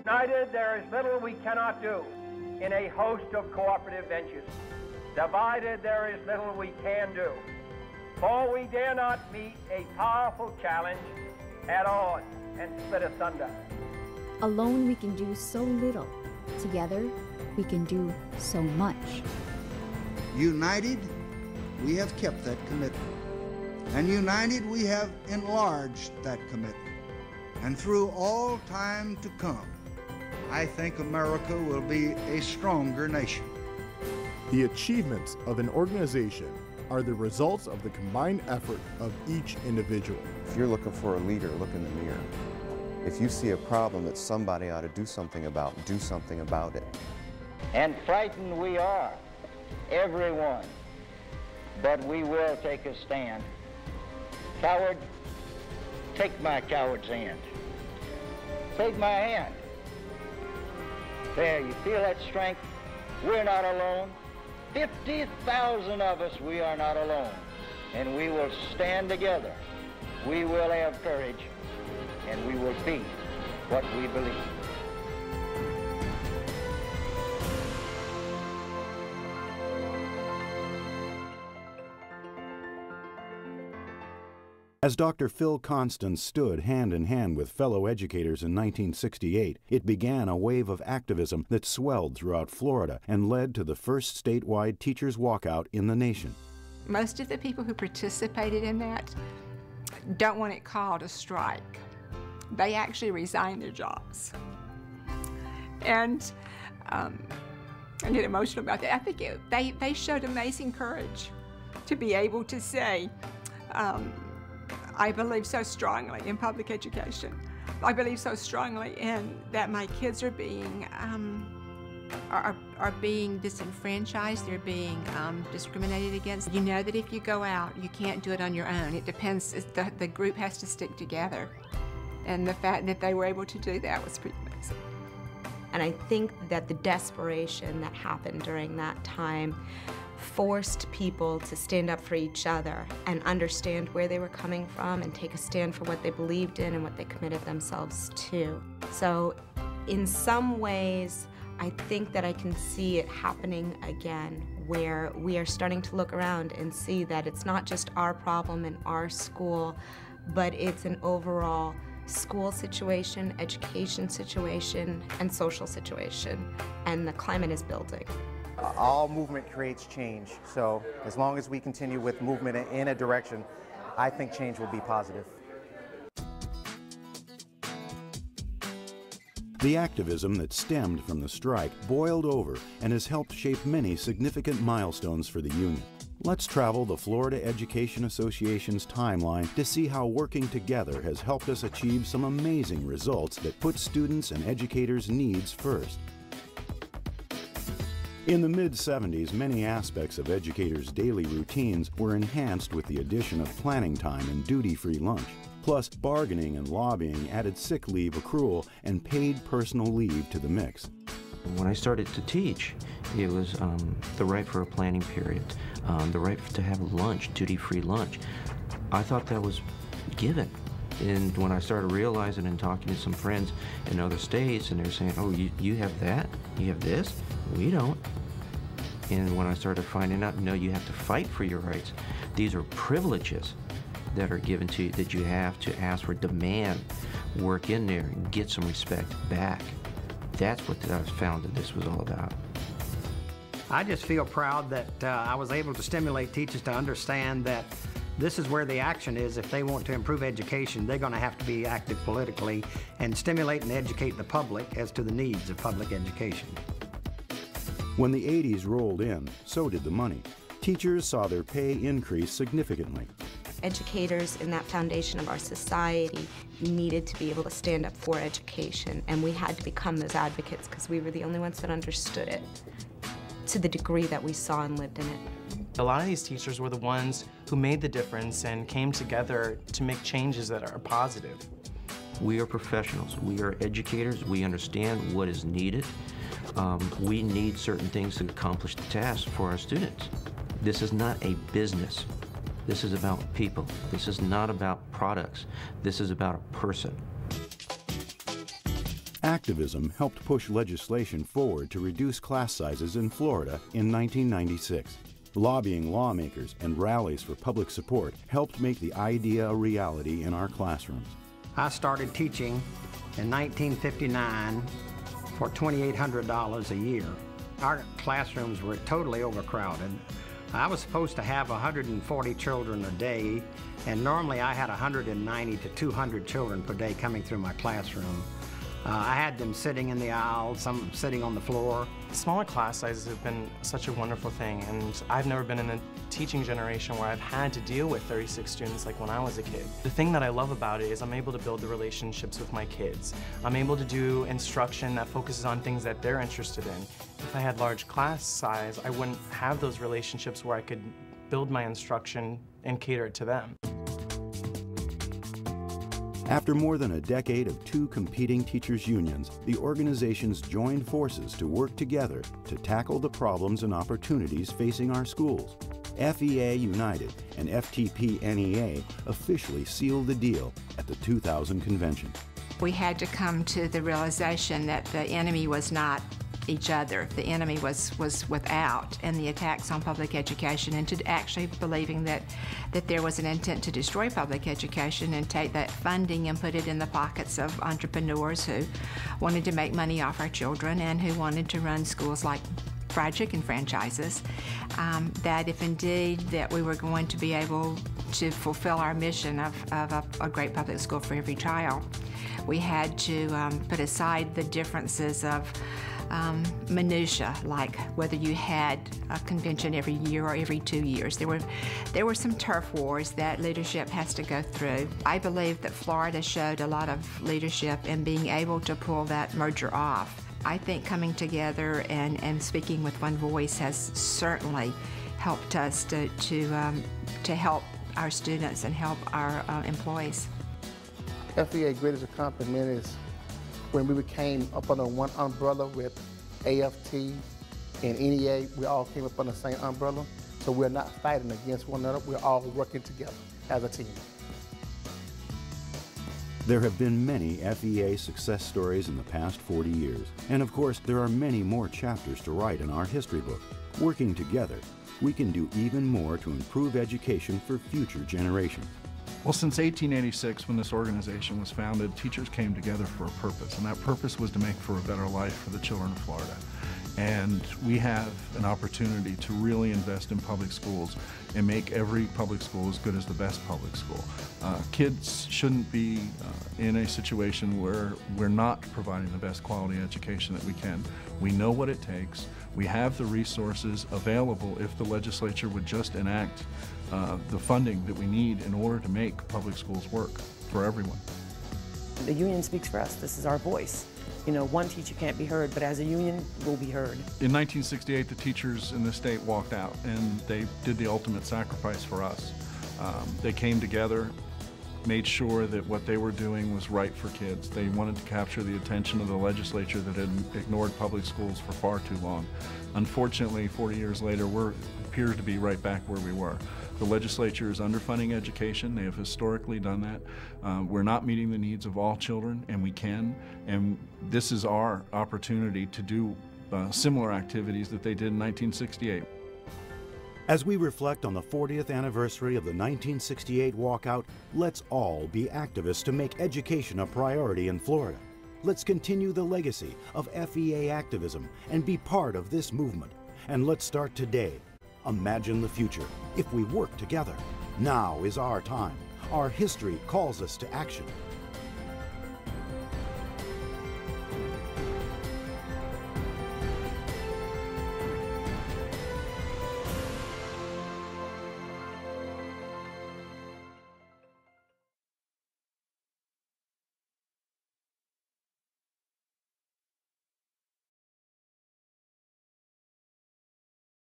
United, there is little we cannot do in a host of cooperative ventures. Divided, there is little we can do, for we dare not meet a powerful challenge at odds and split asunder. Alone we can do so little. Together we can do so much. United, we have kept that commitment. And united, we have enlarged that commitment. And through all time to come, I think America will be a stronger nation. The achievements of an organization are the results of the combined effort of each individual. If you're looking for a leader, look in the mirror. If you see a problem that somebody ought to do something about it. And frightened we are, everyone, but we will take a stand. Coward, take my coward's hand. Take my hand. There, you feel that strength? We're not alone. 50,000 of us, we are not alone. And we will stand together. We will have courage, and we will be what we believe. As Dr. Phil Constance stood hand in hand with fellow educators in 1968, it began a wave of activism that swelled throughout Florida and led to the first statewide teachers walkout in the nation. Most of the people who participated in that don't want it called a strike. They actually resigned their jobs. And I get emotional about that. I think they showed amazing courage to be able to say, I believe so strongly in public education. I believe so strongly in that my kids are being disenfranchised. They're being discriminated against. You know that if you go out, you can't do it on your own. It depends. The group has to stick together, and the fact that they were able to do that was pretty amazing. And I think that the desperation that happened during that time forced people to stand up for each other and understand where they were coming from and take a stand for what they believed in and what they committed themselves to. So in some ways, I think that I can see it happening again, where we are starting to look around and see that it's not just our problem in our school, but it's an overall school situation, education situation, and social situation, and the climate is building. All movement creates change, so as long as we continue with movement in a direction, I think change will be positive. The activism that stemmed from the strike boiled over and has helped shape many significant milestones for the union. Let's travel the Florida Education Association's timeline to see how working together has helped us achieve some amazing results that put students' and educators' needs first. In the mid-70s, many aspects of educators' daily routines were enhanced with the addition of planning time and duty-free lunch. Plus, bargaining and lobbying added sick leave accrual and paid personal leave to the mix. When I started to teach, it was the right for a planning period, the right to have lunch, duty-free lunch. I thought that was given. And when I started realizing and talking to some friends in other states, and they're saying, oh, you have that? You have this? We don't. And when I started finding out, no, you have to fight for your rights. These are privileges that are given to you that you have to ask for, demand, work in there, and get some respect back. That's what I found that this was all about. I just feel proud that I was able to stimulate teachers to understand that this is where the action is. If they want to improve education, they're going to have to be active politically and stimulate and educate the public as to the needs of public education. When the 80s rolled in, so did the money. Teachers saw their pay increase significantly. Educators in that foundation of our society needed to be able to stand up for education, and we had to become those advocates because we were the only ones that understood it to the degree that we saw and lived in it. A lot of these teachers were the ones who made the difference and came together to make changes that are positive. We are professionals. We are educators. We understand what is needed. We need certain things to accomplish the task for our students. This is not a business. This is about people. This is not about products. This is about a person. Activism helped push legislation forward to reduce class sizes in Florida in 1996. Lobbying lawmakers and rallies for public support helped make the idea a reality in our classrooms. I started teaching in 1959 for $2,800 a year. Our classrooms were totally overcrowded. I was supposed to have 140 children a day, and normally I had 190 to 200 children per day coming through my classroom. I had them sitting in the aisle, some sitting on the floor. Smaller class sizes have been such a wonderful thing, and I've never been in a teaching generation where I've had to deal with 36 students like when I was a kid. The thing that I love about it is I'm able to build the relationships with my kids. I'm able to do instruction that focuses on things that they're interested in. If I had large class size, I wouldn't have those relationships where I could build my instruction and cater it to them. After more than a decade of two competing teachers' unions, the organizations joined forces to work together to tackle the problems and opportunities facing our schools. FEA United and FTP-NEA officially sealed the deal at the 2000 convention. We had to come to the realization that the enemy was not each other. The enemy was without, and the attacks on public education, and to actually believing that there was an intent to destroy public education and take that funding and put it in the pockets of entrepreneurs who wanted to make money off our children and who wanted to run schools like fried chicken franchises, that if indeed that we were going to be able to fulfill our mission of a great public school for every child, we had to put aside the differences of minutia, like whether you had a convention every year or every 2 years. There were some turf wars that leadership has to go through. I believe that Florida showed a lot of leadership in being able to pull that merger off. I think coming together and speaking with one voice has certainly helped us to help our students and help our employees. FEA's greatest accomplishment is when we became up under one umbrella with AFT and NEA. We all came up under the same umbrella, so we're not fighting against one another. We're all working together as a team. There have been many FEA success stories in the past 40 years. And of course, there are many more chapters to write in our history book. Working together, we can do even more to improve education for future generations. Well, since 1886, when this organization was founded, teachers came together for a purpose, and that purpose was to make for a better life for the children of Florida. And we have an opportunity to really invest in public schools and make every public school as good as the best public school. Kids shouldn't be in a situation where we're not providing the best quality education that we can. We know what it takes. We have the resources available if the legislature would just enact the funding that we need in order to make public schools work for everyone. The union speaks for us. This is our voice. You know, one teacher can't be heard, but as a union, we'll be heard. In 1968, the teachers in the state walked out, and they did the ultimate sacrifice for us. They came together, made sure that what they were doing was right for kids. They wanted to capture the attention of the legislature that had ignored public schools for far too long. Unfortunately, 40 years later, we appear to be right back where we were. The legislature is underfunding education. They have historically done that. We're not meeting the needs of all children, and we can. And this is our opportunity to do similar activities that they did in 1968. As we reflect on the 40th anniversary of the 1968 walkout, let's all be activists to make education a priority in Florida. Let's continue the legacy of FEA activism and be part of this movement. And let's start today. Imagine the future if we work together. Now is our time. Our history calls us to action.